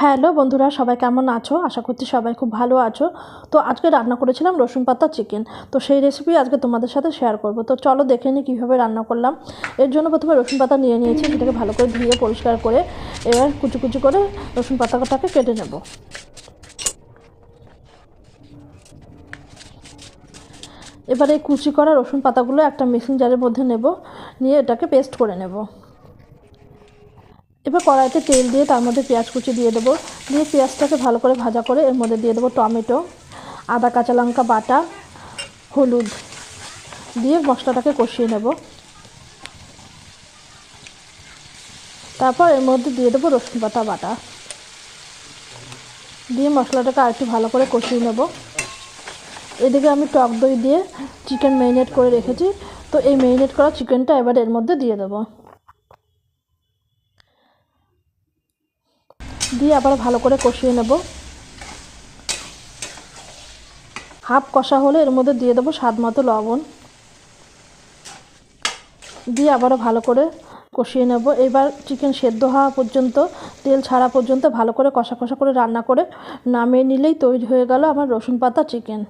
Hello বন্ধুরা, সবাই কেমন আছো? আশা করছি সবাই খুব ভালো আছো। তো আজকে রান্না করেছিলাম রসুন পাতা চিকেন। তো সেই রেসিপি আজকে তোমাদের সাথে শেয়ার করব। তো চলো দেখে নিই কীভাবে রান্না করলাম। এর জন্য প্রথমে রসুন পাতা নিয়ে নিয়েছি, সেটাকে ভালো করে ধুয়ে পরিষ্কার করে এবার কুচি কুচি করে রসুন পাতাটাকে কেটে নেব। এবার এই কুচি করা রসুন পাতাগুলো একটা মিক্সিং জারের মধ্যে নেব, নিয়ে এটাকে পেস্ট করে নেব। এবার কড়াইতে তেল দিয়ে তার মধ্যে পেঁয়াজ কুচি দিয়ে দেবো, দিয়ে পেঁয়াজটাকে ভালো করে ভাজা করে এর মধ্যে দিয়ে দেবো টমেটো, আদা কাঁচা লঙ্কা বাটা, হলুদ দিয়ে মশলাটাকে কষিয়ে নেব। তারপর এর মধ্যে দিয়ে দেবো রসুন পাতা বাটা, দিয়ে মশলাটাকে আরেকটু ভালো করে কষিয়ে নেব। এদিকে আমি টক দই দিয়ে চিকেন ম্যারিনেট করে রেখেছি, তো এই ম্যারিনেট করা চিকেনটা এবার এর মধ্যে দিয়ে দেবো, দিয়ে আবার ভালো করে কষিয়ে নেব। হাফ কষা হলে এর মধ্যে দিয়ে দেবো স্বাদ মতো লবণ, দিয়ে আবারও ভালো করে কষিয়ে নেব। এবার চিকেন সেদ্ধ হওয়া পর্যন্ত, তেল ছাড়া পর্যন্ত ভালো করে কষা কষা করে রান্না করে নামিয়ে নিলেই তৈরি হয়ে গেল আমার রসুন পাতা চিকেন।